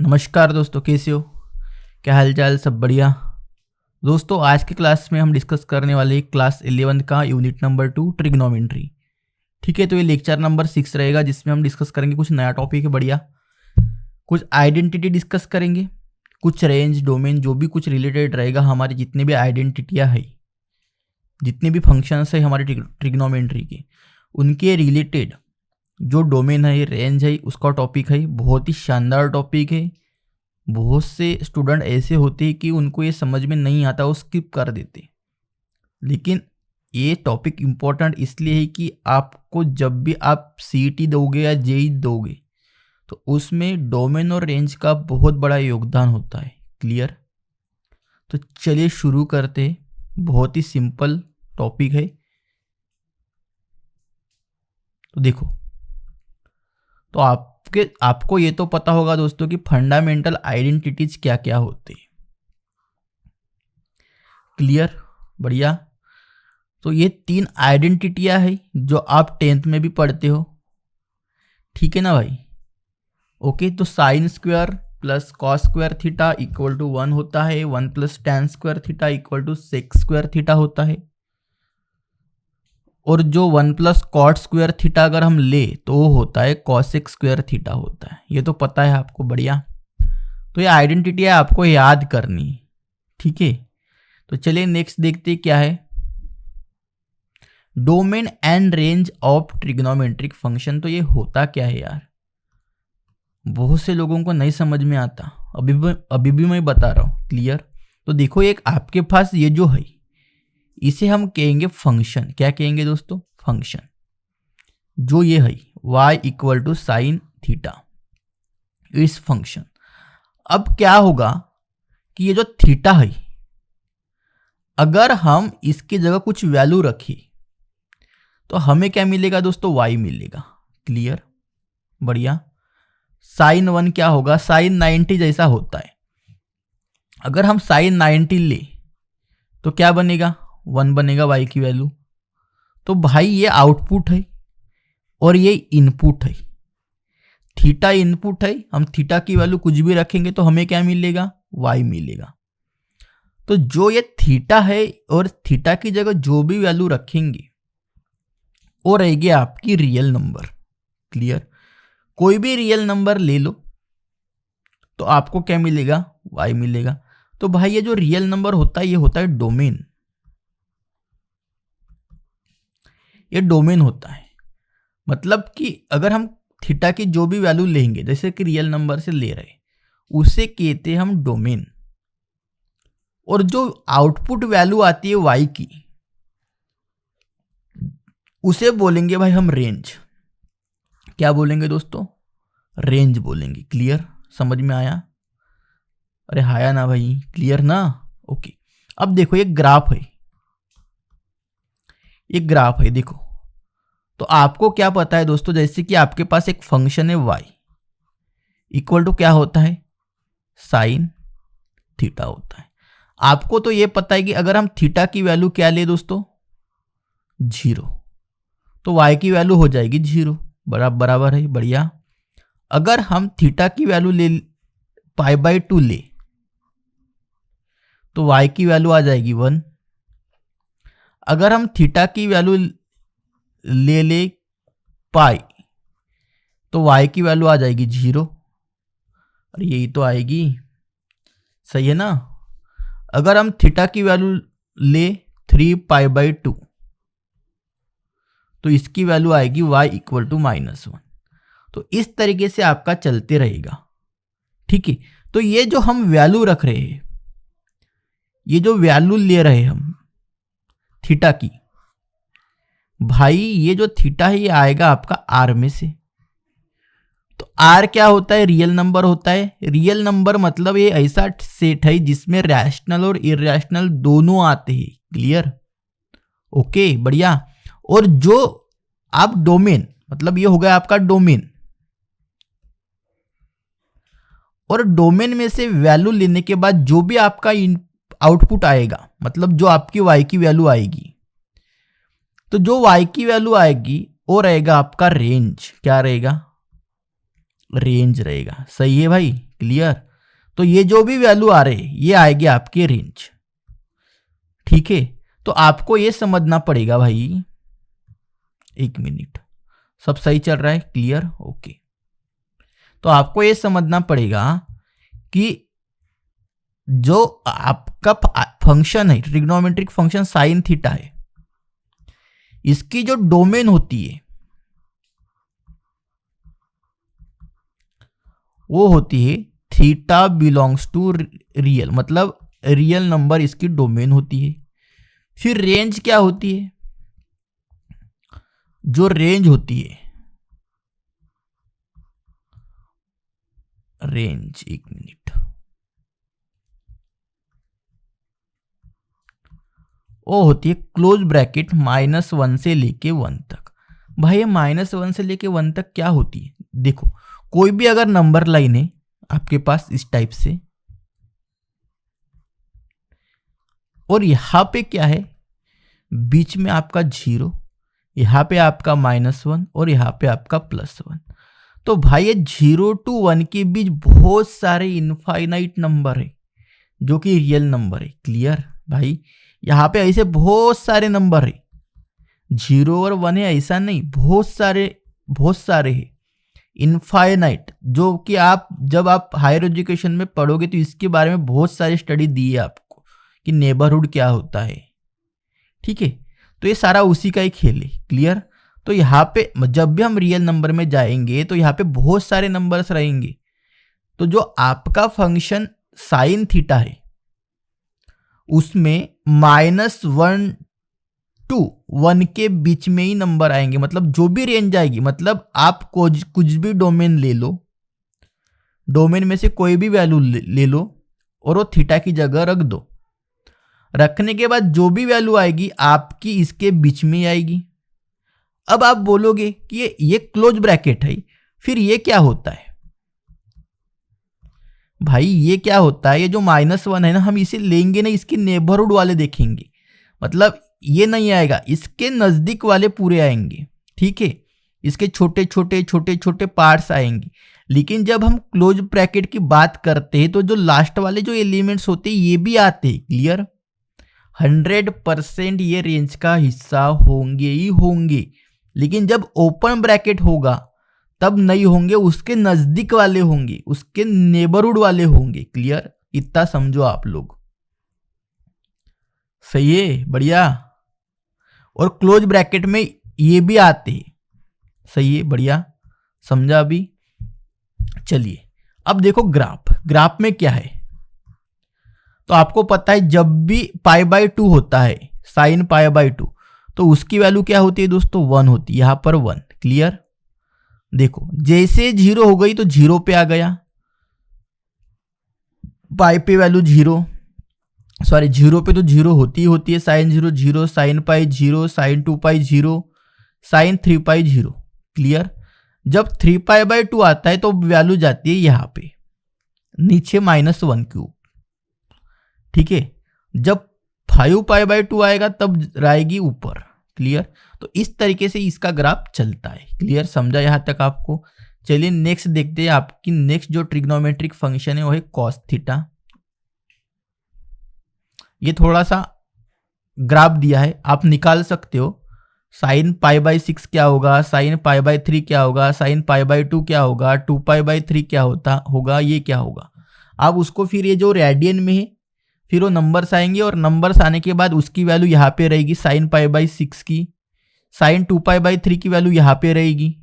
नमस्कार दोस्तों, कैसे हो? क्या हाल चाल? सब बढ़िया। दोस्तों, आज के क्लास में हम डिस्कस करने वाले हैं क्लास 11 का यूनिट नंबर 2 ट्रिग्नोमेट्री। ठीक है, तो ये लेक्चर नंबर 6 रहेगा जिसमें हम डिस्कस करेंगे कुछ नया टॉपिक है बढ़िया। कुछ आइडेंटिटी डिस्कस करेंगे, कुछ रेंज डोमेन जो भी कुछ रिलेटेड रहेगा हमारे जितने भी आइडेंटिटियाँ है, जितने भी फंक्शंस है हमारे ट्रिग्नोमेट्री के, उनके रिलेटेड जो डोमेन है, रेंज है, उसका टॉपिक है। बहुत ही शानदार टॉपिक है। बहुत से स्टूडेंट ऐसे होते हैं कि उनको ये समझ में नहीं आता, वो स्किप कर देते। लेकिन ये टॉपिक इम्पोर्टेंट इसलिए है कि आपको जब भी आप सीईटी दोगे या जेई दोगे तो उसमें डोमेन और रेंज का बहुत बड़ा योगदान होता है। क्लियर? तो चलिए शुरू करते हैं। बहुत ही सिंपल टॉपिक है। तो देखो, तो आपको ये तो पता होगा दोस्तों कि फंडामेंटल आइडेंटिटीज क्या क्या होते हैं। क्लियर? बढ़िया। तो ये 3 आइडेंटिटियां है जो आप 10th में भी पढ़ते हो। ठीक है ना भाई? ओके, तो sine square plus cos square theta equal to 1 होता है। 1 plus tan square theta equal to sec square theta होता है। और जो 1 प्लस कॉट स्क्वायर थीटा अगर हम ले तो वो होता है कॉसेक स्क्वायर थीटा होता है। ये तो पता है आपको। बढ़िया। तो ये आइडेंटिटी है, आपको याद करनी। ठीक है, तो चलिए नेक्स्ट देखते क्या है। Domain and range of trigonometric function. तो ये होता क्या है यार? बहुत से लोगों को नहीं समझ में आता। अभी भी मैं बता रहा हूँ। क्लियर? तो देखो, एक आपके पास ये जो है इसे हम कहेंगे फंक्शन। क्या कहेंगे दोस्तों? फंक्शन। जो ये है y equal to sine theta, इस फंक्शन। अब क्या होगा कि ये जो थीटा है, अगर हम इसकी जगह कुछ वैल्यू रखें तो हमें क्या मिलेगा दोस्तों? y मिलेगा। क्लियर? बढ़िया। साइन 1 क्या होगा? साइन 90 जैसा होता है। अगर हम साइन 90 ले तो क्या बनेगा? 1 बनेगा y की वैल्यू। तो भाई ये आउटपुट है और ये इनपुट है। थीटा इनपुट है, हम थीटा की वैल्यू कुछ भी रखेंगे तो हमें क्या मिलेगा? y मिलेगा। तो जो ये थीटा है और थीटा की जगह जो भी वैल्यू रखेंगे वो रहेगी आपकी रियल नंबर। क्लियर? कोई भी रियल नंबर ले लो तो आपको क्या मिलेगा? y मिलेगा। तो भाई ये जो रियल नंबर होता है ये होता है डोमेन। ये डोमेन होता है। मतलब कि अगर हम थीटा की जो भी वैल्यू लेंगे, जैसे कि रियल नंबर से ले रहे, उसे कहते हैं हम डोमेन। और जो आउटपुट वैल्यू आती है y की, उसे बोलेंगे भाई हम रेंज। क्या बोलेंगे दोस्तों? रेंज बोलेंगे। क्लियर? समझ में आया? अरे हाया ना भाई? क्लियर ना? ओके। अब देखो, ये ग्राफ है। एक ग्राफ है, देखो। तो आपको क्या पता है दोस्तों? जैसे कि आपके पास एक फंक्शन है y इक्वल टू क्या होता है? साइन थीटा होता है। आपको तो ये पता है कि अगर हम थीटा की वैल्यू क्या ले दोस्तों? 0, तो y की वैल्यू हो जाएगी 0। बराबर है। बढ़िया। अगर हम थीटा की वैल्यू ले π/2 ले तो y की वैल्यू आ जाएगी 1। अगर हम थीटा की वैल्यू ले पाई तो y की वैल्यू आ जाएगी 0। और यही तो आएगी। सही है ना? अगर हम थीटा की वैल्यू ले 3π/2 तो इसकी वैल्यू आएगी y इक्वल टू -1। तो इस तरीके से आपका चलते रहेगा। ठीक है? तो ये जो हम वैल्यू रख रहे हैं, ये जो वैल्यू ले रहे हैं हम थीटा की, भाई ये जो थीटा है ये आएगा आपका आर में से। तो आर क्या होता है? रियल नंबर होता है। रियल नंबर मतलब ये ऐसा सेट है जिसमें रैशनल और इरैशनल दोनों आते हैं। क्लियर? ओके, बढ़िया। और जो आप डोमेन, मतलब ये हो गया आपका डोमेन, और डोमेन में से वैल्यू लेने के बाद जो भी आपका आउटपुट आएगा, मतलब जो आपकी y की वैल्यू आएगी, तो जो y की वैल्यू आएगी वो रहेगा आपका रेंज। क्या रहेगा? रेंज रहेगा। सही है भाई, क्लियर। तो ये जो भी वैल्यू आ रहे ये आएगी आपके रेंज। ठीक है, तो आपको ये समझना पड़ेगा भाई, एक मिनट, सब सही चल रहा है, क्लियर, ओके। तो आपको ये समझना पड़ेगा कि जो आपका फंक्शन है, ट्रिग्नोमेट्रिक फंक्शन साइन थीटा है, इसकी जो डोमेन होती है वो होती है थीटा बिलोंग्स टू रियल, मतलब रियल नंबर इसकी डोमेन होती है। फिर रेंज क्या होती है? जो रेंज होती है, रेंज, एक मिनट, वो होती है क्लोज ब्रैकेट -1 से लेके 1 तक। भाई ये -1 से लेके 1 तक क्या होती है? देखो, कोई भी अगर नंबर लाइन है आपके पास इस टाइप से, और यहां पे क्या है, बीच में आपका 0, यहां पे आपका -1 और यहां पे आपका +1। तो भाई ये 0 to 1 के बीच बहुत सारे इनफाइनाइट नंबर है जो कि रियल नंबर है। क्लियर भाई, यहाँ पे ऐसे बहुत सारे नंबर है, 0 और 1 है ऐसा नहीं, बहुत सारे है इनफाइनाइट, जो कि आप जब आप हायर एजुकेशन में पढ़ोगे तो इसके बारे में बहुत सारी स्टडी दी है आपको कि नेबरहुड क्या होता है। ठीक है, तो ये सारा उसी का ही खेल है। क्लियर। तो यहाँ पे जब भी हम रियल नंबर में जाएंगे तो यहाँ पे बहुत सारे नंबर्स रहेंगे। तो जो आपका फंक्शन साइन थीटा है उसमें -1 to 1 के बीच में ही नंबर आएंगे, मतलब जो भी रेंज आएगी, मतलब आप कुछ भी डोमेन ले लो, डोमेन में से कोई भी वैल्यू ले लो और वो थीटा की जगह रख दो। रखने के बाद जो भी वैल्यू आएगी आपकी इसके बीच में आएगी। अब आप बोलोगे कि ये क्लोज ब्रैकेट है, फिर ये क्या होता है? भाई ये क्या होता है, ये जो -1 है ना, हम इसे लेंगे नहीं, इसके नेबरहुड वाले देखेंगे, मतलब ये नहीं आएगा, इसके नजदीक वाले पूरे आएंगे। ठीक है, इसके छोटे छोटे पार्ट्स आएंगे। लेकिन जब हम क्लोज ब्रैकेट की बात करते हैं तो जो लास्ट वाले जो एलिमेंट्स होते हैं ये भी आते हैं। क्लियर, 100% ये रेंज का हिस्सा होंगे ही होंगे। लेकिन जब ओपन ब्रैकेट होगा तब नहीं होंगे, उसके नजदीक वाले होंगे, उसके नेबरहुड वाले होंगे। क्लियर, इतना समझो आप लोग। सही है, बढ़िया। और क्लोज ब्रैकेट में ये भी आते हैं। सही है, बढ़िया, समझा अभी। चलिए अब देखो ग्राफ में क्या है। तो आपको पता है जब भी π/2 होता है, sin π/2, तो उसकी वैल्यू क्या होती है दोस्तों? 1 होती है, यहां पर 1। क्लियर, देखो जैसे 0 हो गई तो 0 पे आ गया, पाई पे वैल्यू 0, सॉरी 0 पे तो 0 होती है, साइन 0 0, साइन पाई 0, साइन 2 पाई 0, साइन 3 पाई 0। क्लियर, जब 3π/2 आता है तो वैल्यू जाती है यहां पे नीचे -1 ठीक है, जब 5π/2 आएगा तब रहेगी ऊपर। क्लियर, तो इस तरीके से इसका ग्राफ चलता है। क्लियर, समझा यहां तक आपको? चलिए नेक्स्ट देखते हैं। आपकी नेक्स्ट जो ट्रिग्नोमेट्रिक फंक्शन है वो है कॉस थीटा। ये थोड़ा सा ग्राफ दिया है, आप निकाल सकते हो। साइन π/6 क्या होगा, साइन π/3 क्या होगा, साइन π/2 क्या होगा, 2π/3 क्या होगा, ये क्या होगा। आप उसको फिर ये जो रेडियन में है फिर वो नंबर्स आएंगे, और नंबर्स आने के बाद उसकी वैल्यू यहाँ पे रहेगी साइन π/6 की, साइन 2π/3 की वैल्यू यहाँ पे रहेगी,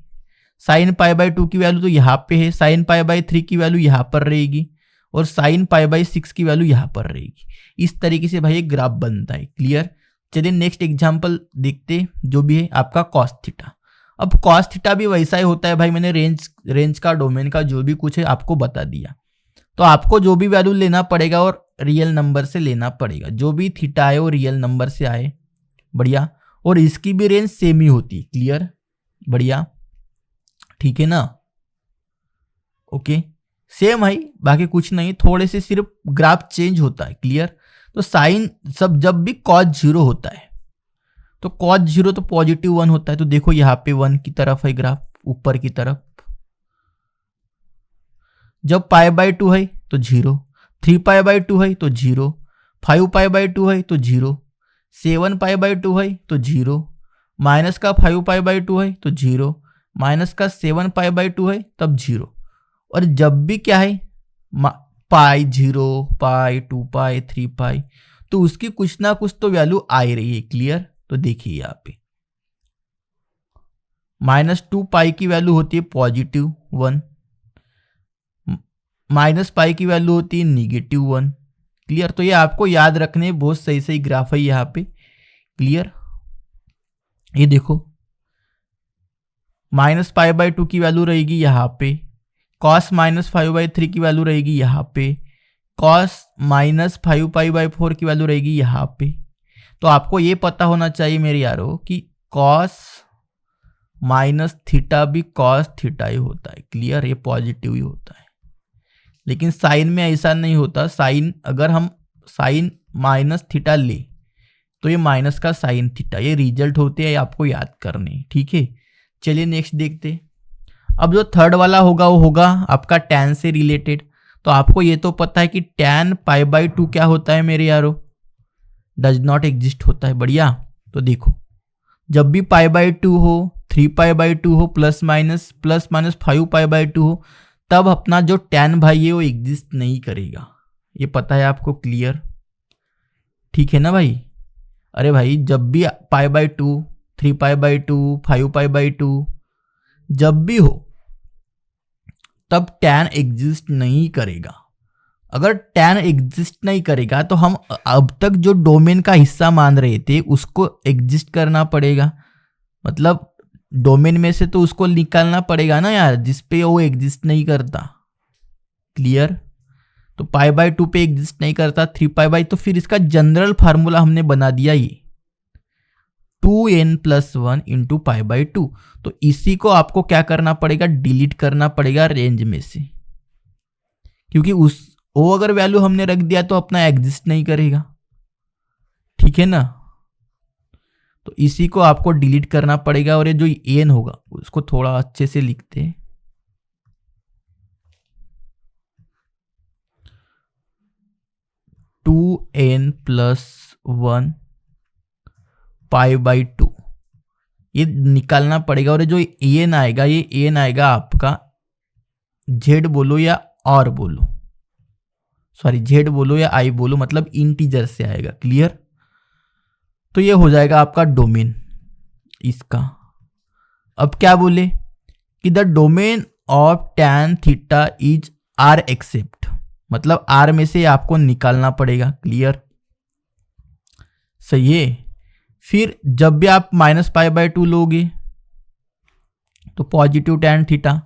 साइन π/2 की वैल्यू तो यहाँ पे है, साइन π/3 की वैल्यू यहाँ पर रहेगी, और साइन π/6 की वैल्यू यहाँ पर रहेगी। इस तरीके से भाई एक ग्राफ बनता है। क्लियर, चलिए नेक्स्ट एग्जाम्पल देखते हैं, जो भी है आपका कॉस थीटा। अब कॉस थीटा भी वैसा ही होता है भाई, मैंने रेंज का, डोमेन का जो भी कुछ है आपको बता दिया। तो आपको जो भी वैल्यू लेना पड़ेगा और रियल नंबर से लेना पड़ेगा, जो भी थीटा आए वो रियल नंबर से आए। बढ़िया, और इसकी भी रेंज सेम ही होती है। क्लियर, बढ़िया, ठीक है ना? ओके, सेम है, बाकी कुछ नहीं, थोड़े से सिर्फ ग्राफ चेंज होता है। क्लियर, तो साइन सब जब भी cos 0 होता है तो cos 0 तो +1 होता है। तो देखो यहाँ पे 1 की तरफ है ग्राफ, ऊपर की तरफ। जब पाई बाई 2 है तो 0, 3 पाई बाई 2 है तो 0, 5 पाई बाई 2 है तो 0, 7 पाई बाई 2 है तो 0, माइनस का 5 पाई बाई 2 है तो 0, माइनस का 7 पाई बाई 2 है तब 0। और जब भी क्या है पाई 0, पाई 2 पाई 3 पाई, तो उसकी कुछ ना कुछ तो वैल्यू आ ही रही है। क्लियर? तो देखिए यहाँ पे -2 पाई की वैल्यू होती है +1, माइनस पाई की वैल्यू होती है -1। क्लियर? तो ये आपको याद रखने बहुत सही सही ग्राफ है यहाँ पे। क्लियर? ये देखो -π/2 की वैल्यू रहेगी यहाँ पे, cos -5/3 की वैल्यू रहेगी यहाँ पे, cos -5π/4 की वैल्यू रहेगी यहाँ पे। तो आपको ये पता होना चाहिए मेरे यारो कि cos -θ भी cos θ ही होता है। क्लियर? ये पॉजिटिव ही होता है, लेकिन साइन में ऐसा नहीं होता। साइन अगर हम साइन -θ ले तो ये माइनस का साइन थीटा, ये रिजल्ट होते हैं, आपको याद करने। ठीक है, चलिए नेक्स्ट देखते। अब जो थर्ड वाला होगा वो होगा आपका tan से रिलेटेड। तो आपको ये तो पता है कि tan π/2 क्या होता है मेरे यारो, डज नॉट एग्जिस्ट होता है। बढ़िया। तो देखो जब भी π/2 हो, 3 π/2 हो, प्लस माइनस 5 π/2 हो, तब अपना जो tan भाई है वो एग्जिस्ट नहीं करेगा। ये पता है आपको। क्लियर? ठीक है ना भाई? अरे भाई जब भी π/2, 3 π/2, 5 π/2 जब भी हो तब tan एग्जिस्ट नहीं करेगा। अगर tan एग्जिस्ट नहीं करेगा तो हम अब तक जो डोमेन का हिस्सा मान रहे थे उसको एग्जिस्ट करना पड़ेगा। मतलब डोमेन में से तो उसको निकालना पड़ेगा ना यार, जिस पे वो एग्जिस्ट नहीं करता। क्लियर? तो π/2 पे एग्जिस्ट नहीं करता, 3 π/, तो फिर इसका जनरल फार्मूला हमने बना दिया ये 2n+1 इंटू π/2। तो इसी को आपको क्या करना पड़ेगा, डिलीट करना पड़ेगा रेंज में से, क्योंकि उस वो अगर वैल्यू हमने रख दिया तो अपना एग्जिस्ट नहीं करेगा। ठीक है ना? तो इसी को आपको डिलीट करना पड़ेगा। और ये जो n होगा उसको थोड़ा अच्छे से लिखते हैं। (2n+1 π/2) ये निकालना पड़ेगा। और जो n आएगा, ये n आएगा आपका z बोलो या r बोलो, सॉरी z बोलो या i बोलो, मतलब इंटीजर से आएगा। क्लियर? तो ये हो जाएगा आपका डोमेन इसका। अब क्या बोले कि the domain of tan theta is r except, मतलब r में से आपको निकालना पड़ेगा। क्लियर? सही है। फिर जब भी आप -π/2 लोगे तो पॉजिटिव tan थीटा,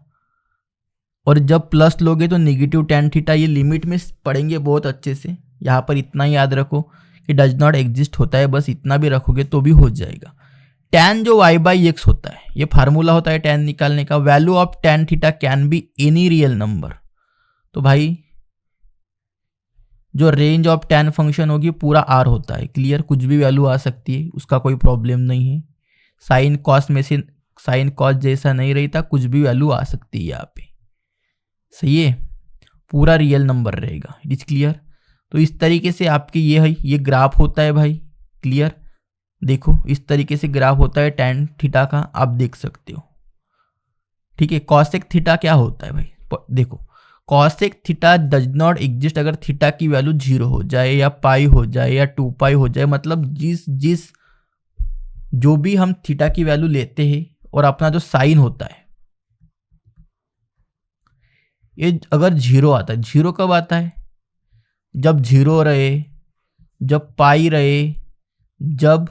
और जब प्लस लोगे तो नेगेटिव tan थीटा। ये लिमिट में पढ़ेंगे बहुत अच्छे से। यहाँ पर इतना ही याद रखो कि डज नॉट एग्जिस्ट होता है, बस इतना भी रखोगे तो भी हो जाएगा। tan जो y/x होता है, ये फार्मूला होता है tan निकालने का। Value of tan theta can be any real number. तो भाई जो रेंज ऑफ tan फंक्शन होगी पूरा r होता है। क्लियर? कुछ भी वैल्यू आ सकती है, उसका कोई प्रॉब्लम नहीं है। साइन कॉस में से साइन कॉस जैसा नहीं रहता, कुछ भी वैल्यू आ सकती है यहाँ पे। सही है? पूरा रियल नंबर रहेगा। It is clear? तो इस तरीके से आपके ये है, ये ग्राफ होता है भाई। क्लियर? देखो इस तरीके से ग्राफ होता है tan थीटा का, आप देख सकते हो। ठीक है? कॉसेक थीटा क्या होता है भाई, देखो cosec theta does not exist अगर थीटा की वैल्यू 0 हो जाए या पाई हो जाए या 2 पाई हो जाए। मतलब जिस जो भी हम थीटा की वैल्यू लेते हैं और अपना जो साइन होता है, ये अगर 0 आता है। 0 कब आता है? जब 0 रहे, जब पाई रहे, जब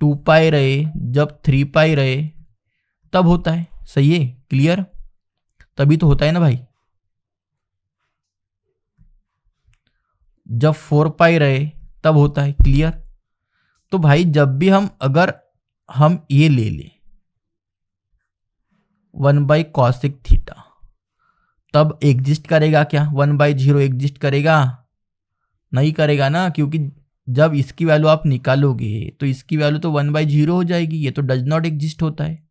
2 पाई रहे, जब 3 पाई रहे, तब होता है। सही है? क्लियर? तभी तो होता है ना भाई। जब 4 पाई रहे तब होता है। क्लियर? तो भाई जब भी अगर हम ये ले ले 1/cosec थीटा, तब एग्जिस्ट करेगा क्या? 1/0 एग्जिस्ट करेगा? नहीं करेगा ना, क्योंकि जब इसकी वैल्यू आप निकालोगे तो इसकी वैल्यू तो 1/0 हो जाएगी। ये तो डज नॉट एग्जिस्ट होता है,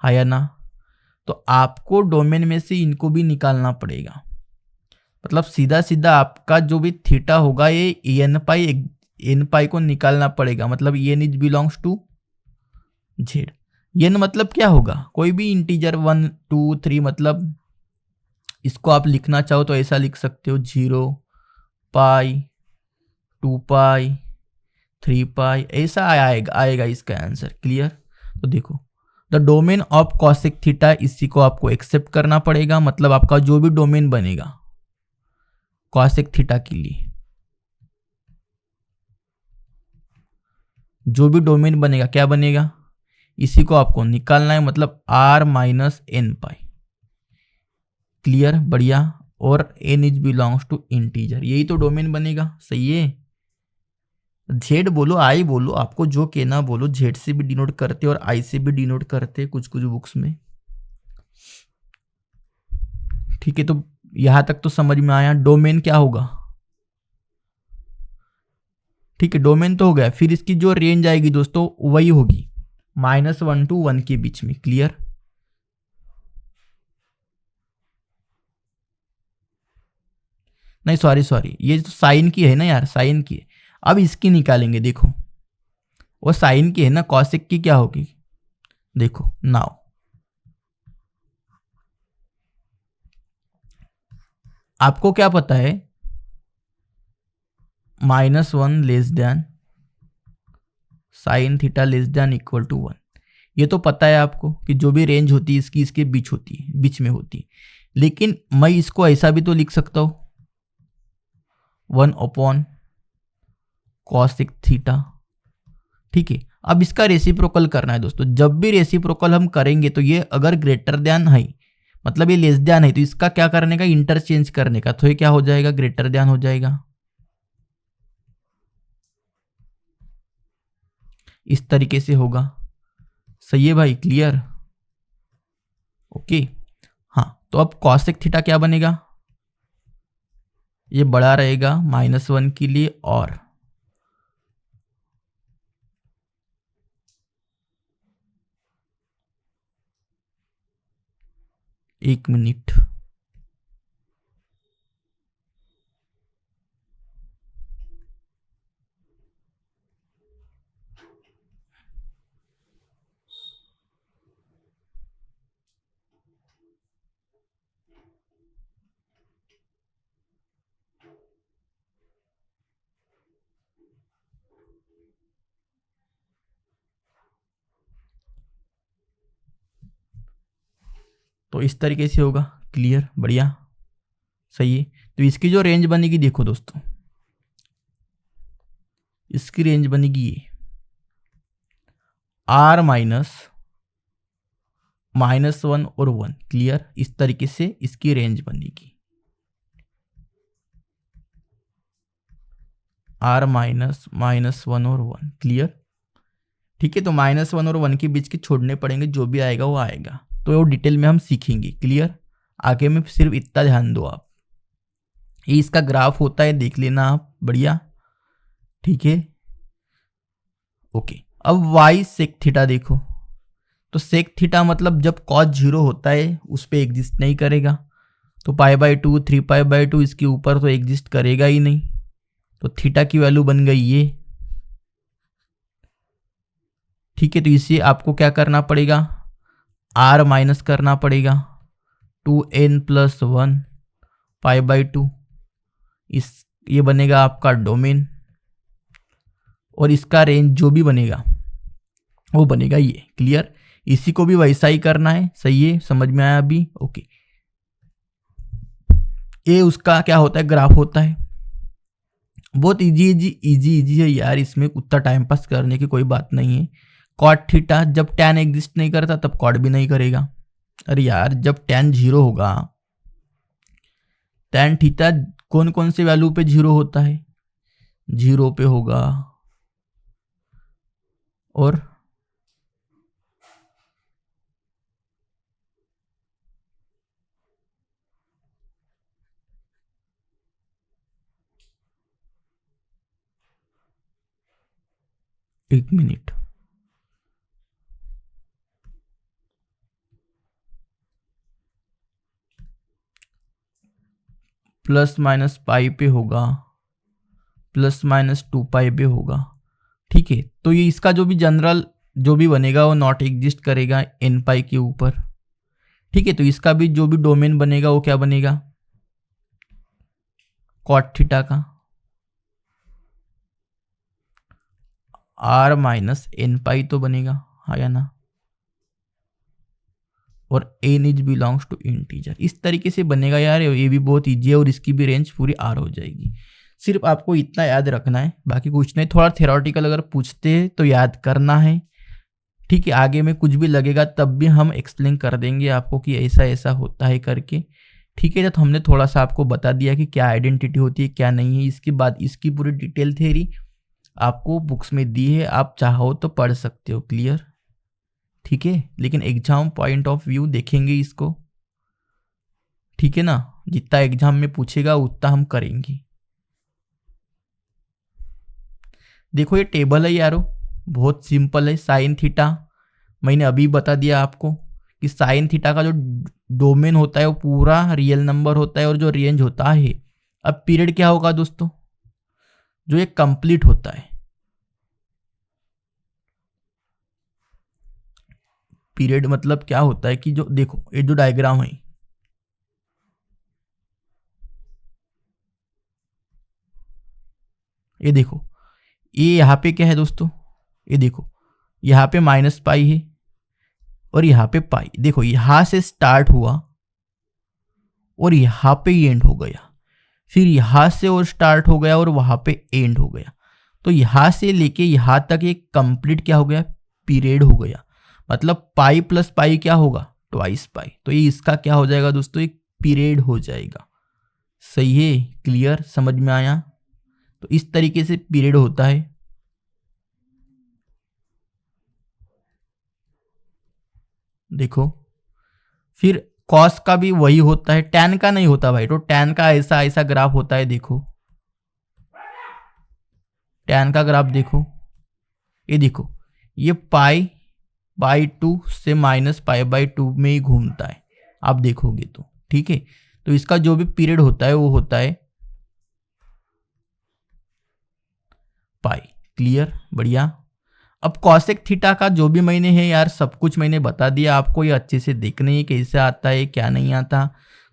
हाँ या ना? तो आपको डोमेन में से इनको भी निकालना पड़ेगा। मतलब सीधा सीधा आपका जो भी थीटा होगा ये एन पाई को निकालना पड़ेगा। मतलब n is belongs to Z. N मतलब क्या होगा, कोई भी इंटीजर 1 2 3, मतलब इसको आप लिखना चाहो तो ऐसा लिख सकते हो 0 पाई 2 पाई 3 पाई, ऐसा आएगा इसका आंसर। क्लियर। तो देखो the domain of cosec theta, इसी को आपको एक्सेप्ट करना पड़ेगा। मतलब आपका जो भी डोमेन बनेगा कॉसेक थीटा के लिए, जो भी डोमेन बनेगा क्या बनेगा, इसी को आपको निकालना है। मतलब r minus n pi. Clear, बढ़िया। और n is belongs to integer, यही तो डोमेन बनेगा। सही है। जेड बोलो आई बोलो, आपको जो कहना बोलो। जेड से भी डिनोट करते और आई से भी डिनोट करते कुछ कुछ बुक्स में। ठीक है, तो यहां तक तो समझ में आया। डोमेन क्या होगा, ठीक है, डोमेन तो हो गया। फिर इसकी जो रेंज आएगी दोस्तों वही होगी -1 to 1 के बीच में। क्लियर। नहीं सॉरी, ये तो साइन की है ना यार, साइन की है। अब इसकी निकालेंगे। देखो वो साइन की है ना, कॉसेक की क्या होगी, देखो नाउ आपको क्या पता है, -1 less than sine theta less than equal to 1। ये तो पता है आपको कि जो भी रेंज होती है इसकी इसके बीच होती है, बीच में होती है। लेकिन मैं इसको ऐसा भी तो लिख सकता हूं 1 अपॉन कॉसेक थीटा। ठीक है, अब इसका रेसिप्रोकल करना है दोस्तों। जब भी रेसिप्रोकल हम करेंगे तो ये अगर ग्रेटर देन है, मतलब ये लेस देन है, तो इसका क्या करने का, इंटरचेंज करने का। तो ये क्या हो जाएगा, ग्रेटर देन हो जाएगा। इस तरीके से होगा। सही है भाई, क्लियर। ओके। हाँ, तो अब कॉसेक थीटा क्या बनेगा, ये बड़ा रहेगा -1 के लिए। और एक मिनट, तो इस तरीके से होगा। क्लियर, बढ़िया, सही है। तो इसकी जो रेंज बनेगी देखो दोस्तों, इसकी रेंज बनेगी ये r -1 और 1। क्लियर, इस तरीके से इसकी रेंज बनेगी r -1 और 1। क्लियर। ठीक है, तो -1 और 1 के बीच के छोड़ने पड़ेंगे, जो भी आएगा वो आएगा। तो वो डिटेल में हम सीखेंगे। क्लियर। आगे में सिर्फ इतना ध्यान दो आप, ये इसका ग्राफ होता है, देख लेना आप। बढ़िया, ठीक है। ओके, अब y सेक थीटा देखो। तो सेक थीटा मतलब जब कॉस 0 होता है उस पर एग्जिस्ट नहीं करेगा। तो π/2 3π/2 इसके ऊपर तो एग्जिस्ट करेगा ही नहीं। तो थीटा की वैल्यू बन गई ये। ठीक है, तो इसे आपको क्या करना पड़ेगा, r माइनस करना पड़ेगा 2n+1 π/2। इस ये बनेगा आपका डोमेन, और इसका रेंज जो भी बनेगा वो बनेगा ये। क्लियर। इसी को भी वैसा ही करना है। सही है, समझ में आया अभी। ओके, ये उसका क्या होता है, ग्राफ होता है। बहुत इजी है यार, इसमें उतना टाइम पास करने की कोई बात नहीं है। कॉट थीटा, जब टैन एग्जिस्ट नहीं करता तब कॉट भी नहीं करेगा। अरे यार, जब टैन 0 होगा, टैन थीटा कौन कौन से वैल्यू पे 0 होता है, 0 पे होगा, और एक मिनट, प्लस माइनस पाई पे होगा, प्लस माइनस 2 पाई पे होगा। ठीक है, तो ये इसका जो भी जनरल जो भी बनेगा वो नॉट एग्जिस्ट करेगा एन पाई के ऊपर। ठीक है, तो इसका भी जो भी डोमेन बनेगा वो क्या बनेगा, कॉट थीटा का आर माइनस एन पाई तो बनेगा, हाँ या ना, और n is belongs to integer. इस तरीके से बनेगा यार, ये भी बहुत ईजी है और इसकी भी रेंज पूरी आर हो जाएगी। सिर्फ आपको इतना याद रखना है, बाकी कुछ नहीं। थोड़ा थ्योरेटिकल अगर पूछते हैं तो याद करना है। ठीक है, आगे में कुछ भी लगेगा तब भी हम एक्सप्लेन कर देंगे आपको कि ऐसा ऐसा होता है करके। ठीक है, तो हमने थोड़ा सा आपको बता दिया कि क्या आइडेंटिटी होती है क्या नहीं है। इसके बाद इसकी पूरी डिटेल थ्योरी आपको बुक्स में दी है, आप चाहो तो पढ़ सकते हो। क्लियर? ठीक है, लेकिन एग्जाम पॉइंट ऑफ व्यू देखेंगे इसको। ठीक है ना, जितना एग्जाम में पूछेगा उतना हम करेंगे। देखो ये टेबल है यारो, बहुत सिंपल है। साइन थीटा मैंने अभी बता दिया आपको कि साइन थीटा का जो डोमेन होता है वो पूरा रियल नंबर होता है और जो रेंज होता है। अब पीरियड क्या होगा दोस्तों, जो ये कंप्लीट होता है। पीरियड मतलब क्या होता है कि जो देखो ये जो डायग्राम है, ये देखो ये यहाँ पे क्या है दोस्तों, ये देखो यहाँ पे माइनस पाई है और यहाँ पे पाई। देखो यहाँ से स्टार्ट हुआ और यहाँ पे एंड हो गया, फिर यहाँ से और स्टार्ट हो गया और वहाँ पे एंड हो गया। तो यहाँ से लेके यहाँ तक एक कंप्लीट क्या हो गया, पीरियड हो गया। मतलब पाई प्लस पाई क्या होगा, ट्वाइस पाई। तो ये इसका क्या हो जाएगा दोस्तों, एक पीरियड हो जाएगा। सही है? क्लियर? समझ में आया? तो इस तरीके से पीरियड होता है। देखो फिर कॉस का भी वही होता है, टैन का नहीं होता भाई। तो टैन का ऐसा ऐसा ग्राफ होता है। देखो टैन का ग्राफ देखो, ये देखो ये पाई बाई 2 से माइनस पाई बाई 2 में ही घूमता है, आप देखोगे तो। ठीक है, तो इसका जो भी पीरियड होता है वो होता है पाई। क्लियर? बढ़िया। अब कॉसेक थीटा का जो भी मैंने है यार सब कुछ मैंने बता दिया आपको। ये अच्छे से देखने है कैसे आता है क्या नहीं आता,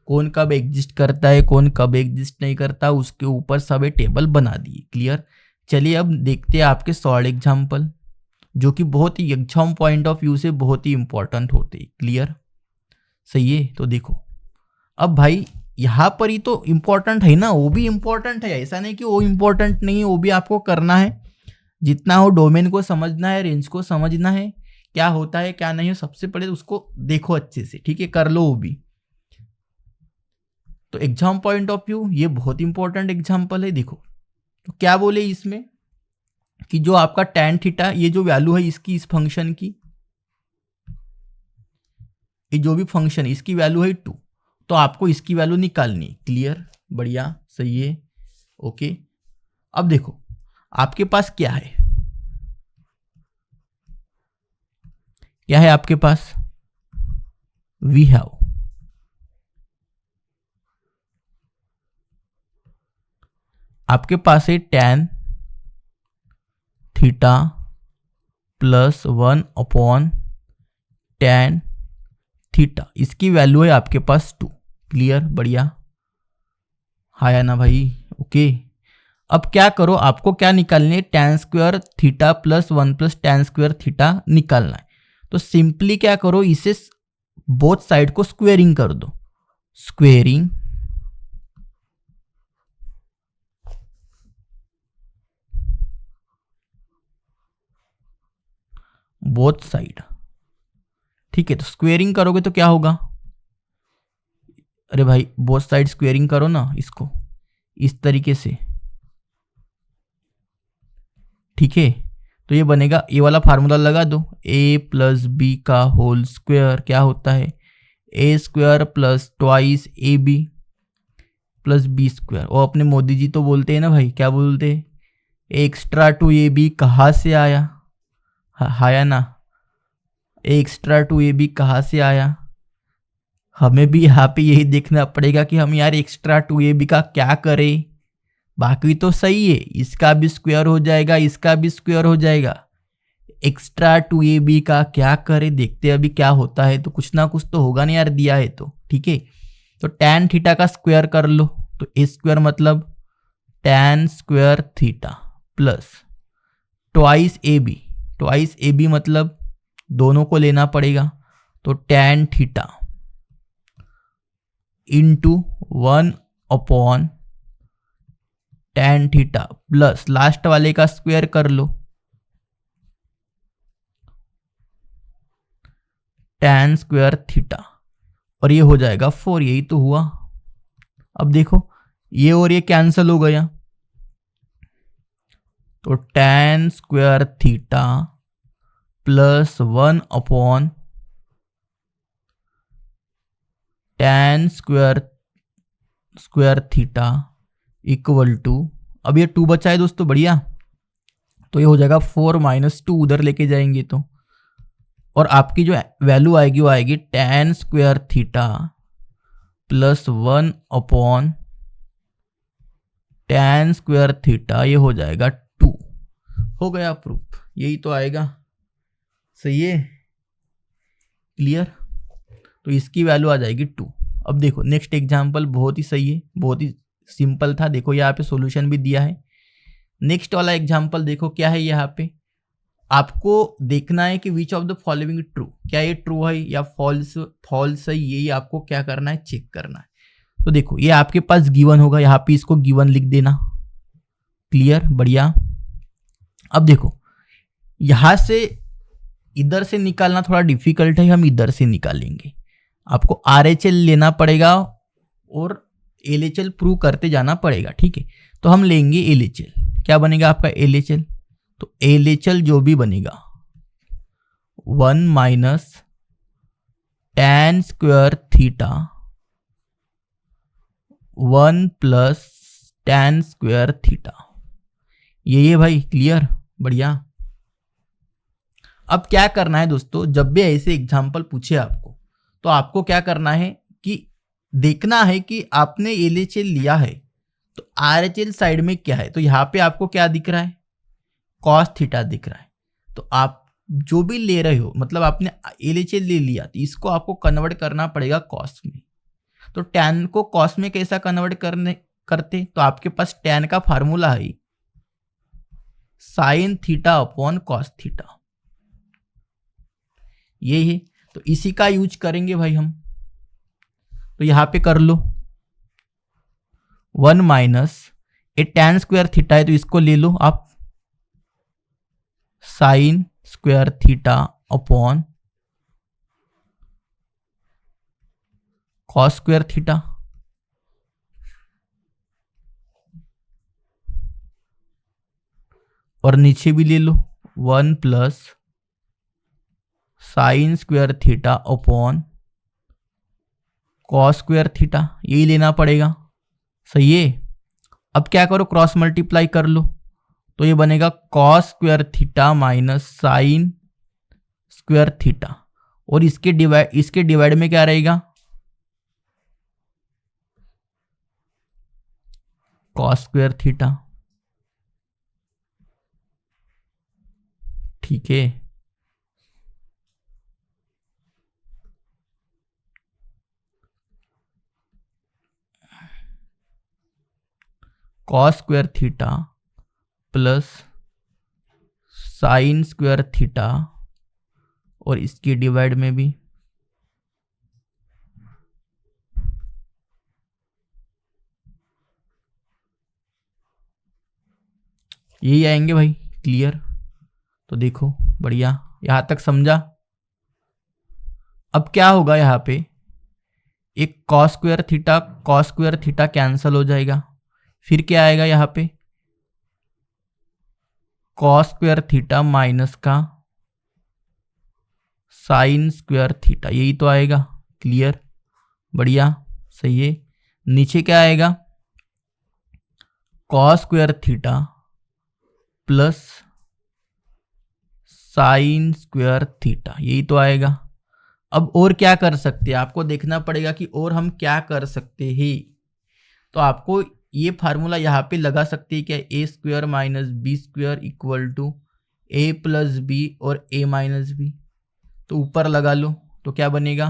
कौन कब एग्जिस्ट करता है कौन कब एग्जिस्ट नहीं करता, उसके ऊपर सब टेबल बना दिए। क्लियर? चलिए अब देखते हैं आपके सॉल्ड एग्जाम्पल, जो कि बहुत ही एग्जाम पॉइंट ऑफ व्यू से बहुत ही इंपॉर्टेंट होते हैं। क्लियर? सही है? तो देखो अब भाई यहाँ पर ही तो इम्पोर्टेंट है ना, वो भी इम्पोर्टेंट है, ऐसा नहीं कि वो इम्पोर्टेंट नहीं है, वो भी आपको करना है। जितना हो डोमेन को समझना है, रेंज को समझना है, क्या होता है क्या नहीं है, सबसे पहले उसको देखो अच्छे से। ठीक है, कर लो वो भी। तो एग्जाम पॉइंट ऑफ व्यू ये बहुत इंपॉर्टेंट एग्जाम्पल है। देखो तो क्या बोले इसमें कि जो आपका tan थीटा ये जो वैल्यू है इसकी, इस फंक्शन की, ये जो भी फंक्शन है इसकी वैल्यू है 2, तो आपको इसकी वैल्यू निकालनी। क्लियर? बढ़िया, सही है, ओके। अब देखो आपके पास क्या है, क्या है आपके पास, वी हैव आपके पास है tan theta plus 1 upon tan theta, इसकी वैल्यू है आपके पास 2। क्लियर? बढ़िया, हाँ या ना भाई? ओके। अब क्या करो, आपको क्या निकालनी है, tan square theta plus 1 plus tan square theta निकालना है। तो सिंपली क्या करो, इसे बोथ साइड को स्क्वेयरिंग कर दो। Squaring both side. ठीक है, तो स्क्वेयरिंग करोगे तो क्या होगा, अरे भाई बोथ साइड स्क्वेयरिंग करो ना इसको इस तरीके से। ठीक है, तो ये बनेगा, ये वाला फार्मूला लगा दो, a प्लस बी का होल स्क्वायर क्या होता है, a square plus twice a b plus b square. और अपने मोदी जी तो बोलते हैं ना भाई, क्या बोलते हैं, एक्स्ट्रा टू ए बी कहाँ से आया, हाँ या ना, एक्स्ट्रा टू ए बी कहाँ से आया, हमें भी यहाँ पे यही देखना पड़ेगा कि हम यार एक्स्ट्रा 2ab का क्या करें। बाकी तो सही है, इसका भी स्क्वायर हो जाएगा, इसका भी स्क्वायर हो जाएगा। एक्स्ट्रा 2ab का क्या करें, देखते अभी क्या होता है। तो कुछ ना कुछ तो होगा नहीं यार, दिया है तो ठीक है। तो tan थीटा का स्क्वायर कर लो, तो ए स्क्वायर मतलब tan square theta plus twice a b मतलब दोनों को लेना पड़ेगा, तो tan theta into 1 tan theta plus last वाले का स्क्वायर कर लो, tan स्क्वायर थीटा, और ये हो जाएगा 4। यही तो हुआ। अब देखो ये और ये कैंसिल हो गया, तो tan square theta plus 1 tan square theta equal to, अब ये 2 बचा है दोस्तों, बढ़िया। तो ये हो जाएगा 4 - 2, उधर लेके जाएंगे तो, और आपकी जो वैल्यू आएगी वो आएगी tan square theta plus 1 tan square theta, ये हो जाएगा 2। हो गया प्रूफ, यही तो आएगा। सही है, क्लियर। तो इसकी वैल्यू आ जाएगी 2। अब देखो नेक्स्ट एग्जांपल बहुत ही सही है, बहुत ही सिंपल था। देखो यहाँ पे सॉल्यूशन भी दिया है। नेक्स्ट वाला एग्जांपल देखो क्या है। यहाँ पे आपको देखना है कि which of the following true, क्या ये ट्रू है या फॉल्स है, ये आपको क्या करना है, चेक करना है। तो देखो ये आपके पास गिवन होगा, यहाँ पे इसको गिवन लिख देना। क्लियर, बढ़िया। अब देखो यहां से इधर से निकालना थोड़ा डिफिकल्ट है, हम इधर से निकालेंगे। आपको RHL लेना पड़ेगा और LHL प्रूव करते जाना पड़ेगा, ठीक है। तो हम लेंगे LHL। क्या बनेगा आपका LHL? तो LHL जो भी बनेगा 1 - tan square theta 1 plus tan square theta, ये भाई क्लियर, बढ़िया। अब क्या करना है दोस्तों, जब भी ऐसे एग्जाम्पल पूछे आपको, तो आपको क्या करना है कि देखना है कि आपने LHL लिया है तो RHL साइड में क्या है। तो यहाँ पे आपको क्या दिख रहा है, कॉस थीटा दिख रहा है। तो आप जो भी ले रहे हो, मतलब आपने LHL ले लिया, तो इसको आपको कन्वर्ट करना पड़ेगा कॉस में। तो tan को कॉस में कैसा कन्वर्ट करते, तो आपके पास tan का फार्मूला है sine theta upon cos theta, ये है। तो इसी का यूज करेंगे भाई हम। तो यहां पे कर लो 1 माइनस ए tan स्क्वायर थीटा है, तो इसको ले लो आप sign square theta upon cos square theta, और नीचे भी ले लो 1 plus sine square theta upon cos square theta, यही लेना पड़ेगा। सही है। अब क्या करो, क्रॉस मल्टीप्लाई कर लो, तो ये बनेगा cos square theta minus sign square theta, और इसके डिवाइड में क्या रहेगा, कॉस स्क्वायर थीटा, ठीक है। Cos square theta plus sine square theta, और इसके डिवाइड में भी यही आएंगे भाई, क्लियर। तो देखो बढ़िया, यहां तक समझा। अब क्या होगा, यहाँ पे एक कॉस स्क्वायर थीटा कैंसल हो जाएगा, फिर क्या आएगा यहाँ पे, कॉस स्क्वायर थीटा माइनस का साइन स्क्वायर थीटा, यही तो आएगा, क्लियर, बढ़िया, सही है। नीचे क्या आएगा, cos square theta plus sine square theta, यही तो आएगा। अब और क्या कर सकते हैं, आपको देखना पड़ेगा कि और हम क्या कर सकते हैं। तो आपको ये फार्मूला यहाँ पे लगा सकते हैं क्या, A square minus B square equal to A plus B और ए माइनस बी। तो ऊपर लगा लो तो क्या बनेगा,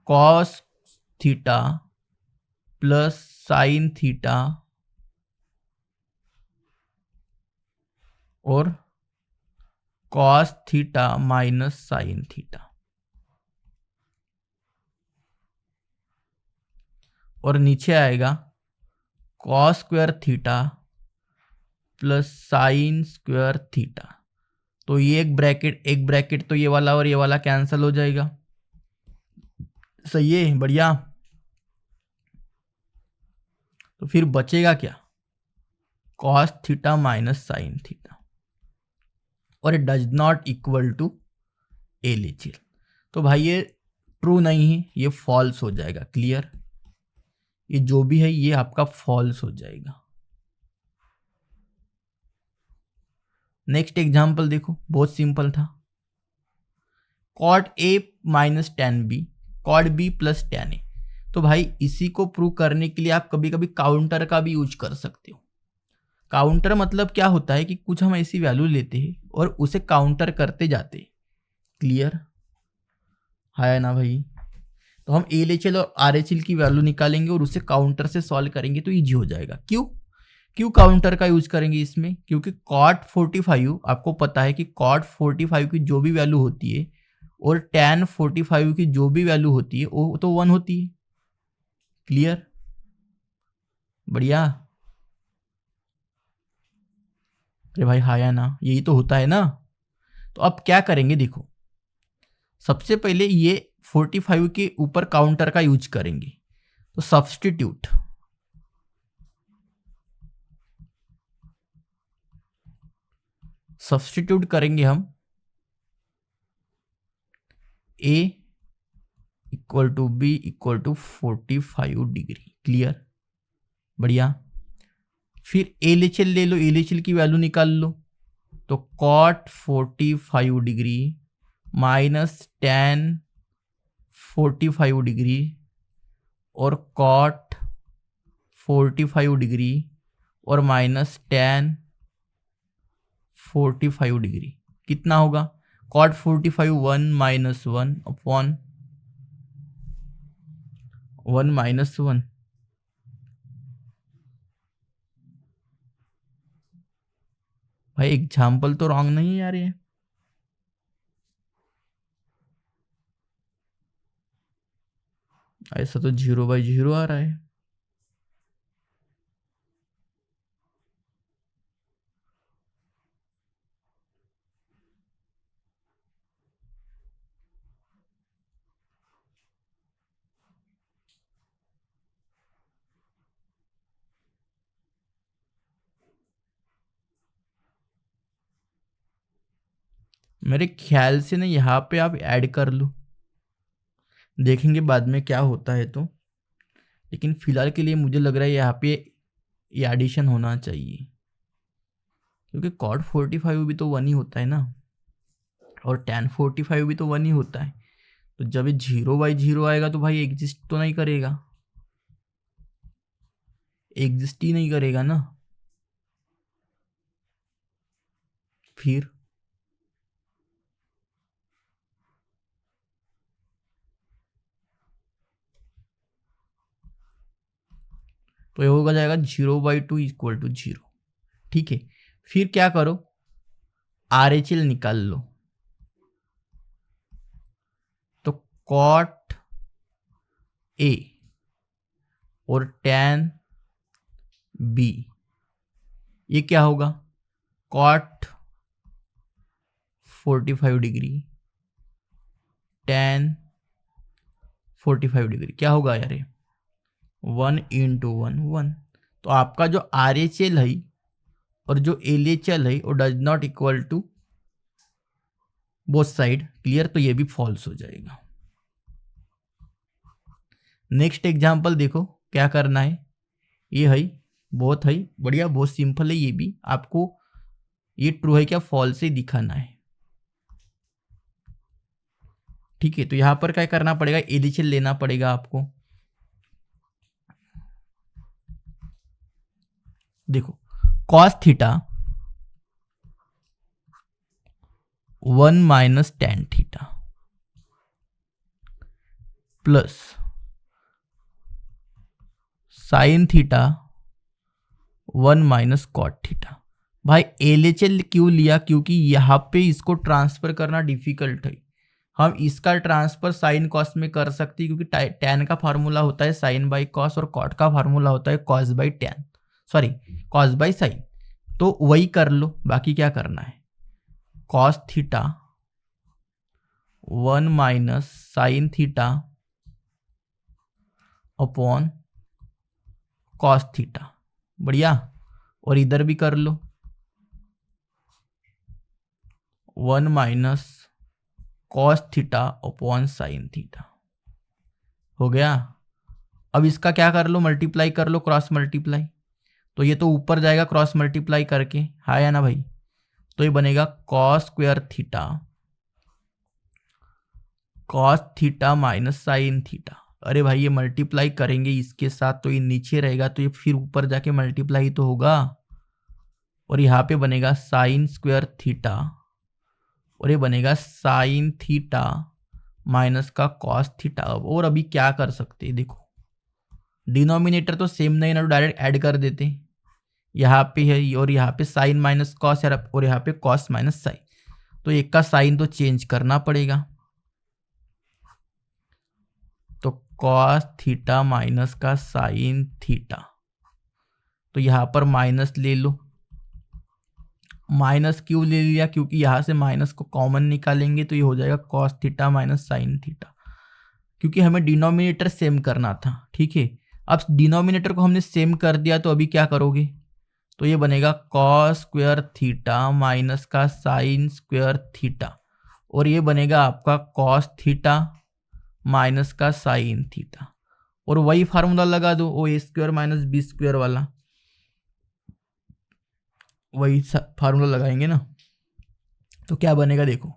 cos theta plus sine theta और cos theta minus sine theta, और नीचे आएगा cos square theta plus sine square theta. तो ये एक ब्रैकेट तो ये वाला और ये वाला कैंसिल हो जाएगा। सही है, बढ़िया। तो फिर बचेगा क्या, cos theta minus sine theta, और it does not equal to LHS. तो भाई ये ट्रू नहीं है, ये फॉल्स हो जाएगा। क्लियर, ये जो भी है ये आपका फॉल्स हो जाएगा। नेक्स्ट एग्जाम्पल देखो, बहुत सिंपल था। Cot A minus ten B, cot B plus ten A. तो भाई इसी को प्रूव करने के लिए आप कभी कभी काउंटर का भी यूज कर सकते हो। काउंटर मतलब क्या होता है कि कुछ हम ऐसी वैल्यू लेते हैं और उसे काउंटर करते जाते हैं। क्लियर है ना भाई। तो हम एलएचएल और आरएचएल की वैल्यू निकालेंगे और उसे काउंटर से सॉल्व करेंगे तो इजी हो जाएगा। क्यों काउंटर का यूज करेंगे इसमें, क्योंकि कॉट 45 आपको पता है कि कॉट 45 की जो भी वैल्यू होती है और tan 45 की जो भी वैल्यू होती है वो तो 1 होती है। क्लियर, बढ़िया। अरे भाई हाँ या ना, यही तो होता है ना। तो अब क्या करेंगे देखो, सबसे पहले ये 45 के ऊपर काउंटर का यूज करेंगे। तो सब्स्टिट्यूट करेंगे हम a equal to b equal to 45 degree. Clear, बढ़िया। फिर एलएचएल ले लो, एलएचएल की वैल्यू निकाल लो। तो cot 45 degree minus tan 45 degree और कॉट 45 डिग्री और माइनस tan 45 डिग्री कितना होगा, कॉट 45 1 माइनस 1 अपॉन 1 माइनस 1। भाई एग्जाम्पल तो रॉन्ग नहीं है यार ये। ऐसा तो 0/0 आ रहा है। मेरे ख्याल से ना यहाँ पे आप ऐड कर लो, देखेंगे बाद में क्या होता है। तो लेकिन फिलहाल के लिए मुझे लग रहा है यहाँ पे ये एडिशन होना चाहिए, क्योंकि कॉट 45 भी तो 1 ही होता है ना, और tan 45 भी तो 1 ही होता है। तो जब ये 0/0 आएगा तो भाई एग्जिस्ट तो नहीं करेगा, एग्जिस्ट ही नहीं करेगा ना। फिर तो ये होगा जाएगा 0/2 इक्वल टू 0। ठीक है, फिर क्या करो, आरएचएल निकाल लो। तो कॉट ए और tan बी ये क्या होगा, कॉट 45 डिग्री tan 45 डिग्री क्या होगा यार, 1 इंटू 1 1। तो आपका जो आरएचएल है और जो एलएचएल है वो does not equal to both side. Clear, तो ये भी फॉल्स हो जाएगा। नेक्स्ट एग्जाम्पल देखो क्या करना है, ये है बहुत है बढ़िया, बहुत सिंपल है। ये भी आपको ये ट्रू है क्या फॉल्स ही दिखाना है। ठीक है, तो यहाँ पर क्या करना पड़ेगा, एलएचएल लेना पड़ेगा आपको। देखो cos theta 1 minus tan theta plus sine theta 1 minus cot theta. भाई एलएचएल क्यों लिया, क्योंकि यहाँ पे इसको ट्रांसफर करना डिफिकल्ट है। हम इसका ट्रांसफर साइन कॉस में कर सकते हैं, क्योंकि टैन का फार्मूला होता है साइन बाई कॉस और कॉट का फार्मूला होता है cos by tan, sorry cos by sine. तो वही कर लो, बाकी क्या करना है, cos theta 1 minus sine theta upon cos theta, बढ़िया। और इधर भी कर लो 1 minus cos theta upon sine theta, हो गया। अब इसका क्या कर लो, मल्टीप्लाई कर लो, क्रॉस मल्टीप्लाई। तो ये तो ऊपर जाएगा क्रॉस मल्टीप्लाई करके, हाँ या ना भाई। तो ये बनेगा cos square theta minus sine theta. अरे भाई ये मल्टीप्लाई करेंगे इसके साथ तो ये नीचे रहेगा, तो ये फिर ऊपर जाके मल्टीप्लाई तो होगा। और यहाँ पे बनेगा साइन स्क्वायर थीटा, और ये बनेगा साइन थीटा माइनस का कॉस थीटा। और अभी क्या कर सकते हैं, देखो डिनोमिनेटर तो सेम नहीं ना, डायरेक्ट ऐड कर देते। यहाँ पे है और यहाँ पे साइन माइनस कॉस और यहाँ पे कॉस माइनस साइन, तो एक का साइन तो चेंज करना पड़ेगा। तो कॉस थीटा माइनस का साइन थीटा, तो यहाँ पर माइनस ले लो। माइनस क्यों ले लिया, क्योंकि यहाँ से माइनस को कॉमन निकालेंगे तो ये हो जाएगा cos theta minus sine theta, क्योंकि हमें डिनोमिनेटर सेम करना था। ठीक है, अब डिनोमिनेटर को हमने सेम कर दिया, तो अभी क्या करोगे, तो ये बनेगा कॉस स्क्वायर थीटा माइनस का साइन स्क्वायर थीटा, और ये बनेगा आपका कॉस थीटा माइनस का साइन थीटा। और वही फार्मूला लगा दो, ओ ए स्क्वायर माइनस बी स्क्वायर वाला, वही फार्मूला लगाएंगे ना। तो क्या बनेगा, देखो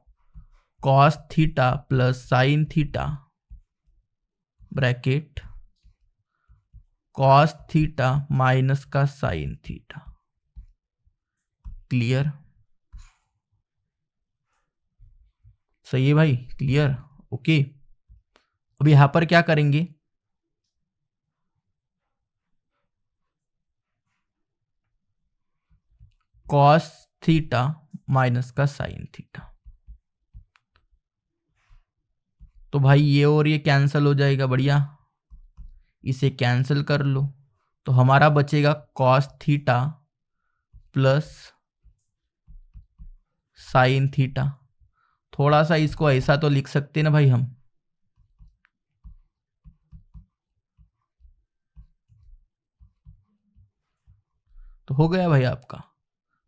cos theta plus sine theta bracket cos theta minus का साइन थीटा। क्लियर, सही है भाई, क्लियर, ओके। अब यहां पर क्या करेंगे, कॉस थीटा माइनस का साइन थीटा, तो भाई ये और ये कैंसिल हो जाएगा, बढ़िया। इसे कैंसिल कर लो, तो हमारा बचेगा cos theta plus sine theta. थोड़ा सा इसको ऐसा तो लिख सकते ना भाई हम, तो हो गया भाई आपका।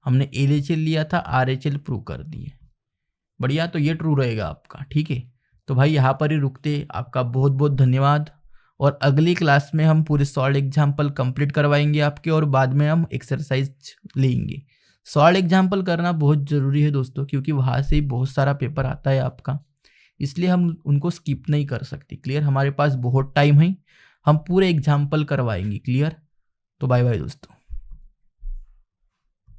हमने एलएचएल लिया था, आरएचएल प्रूव कर दिए, बढ़िया। तो ये ट्रू रहेगा आपका, ठीक है। तो भाई यहाँ पर ही रुकते, आपका बहुत बहुत धन्यवाद। और अगली क्लास में हम पूरे सॉल्व एग्जाम्पल कंप्लीट करवाएंगे आपके, और बाद में हम एक्सरसाइज लेंगे। सॉल्व एग्जाम्पल करना बहुत ज़रूरी है दोस्तों, क्योंकि वहाँ से ही बहुत सारा पेपर आता है आपका, इसलिए हम उनको स्किप नहीं कर सकते। क्लियर, हमारे पास बहुत टाइम है, हम पूरे एग्जाम्पल करवाएंगे। क्लियर, तो बाय बाय दोस्तों।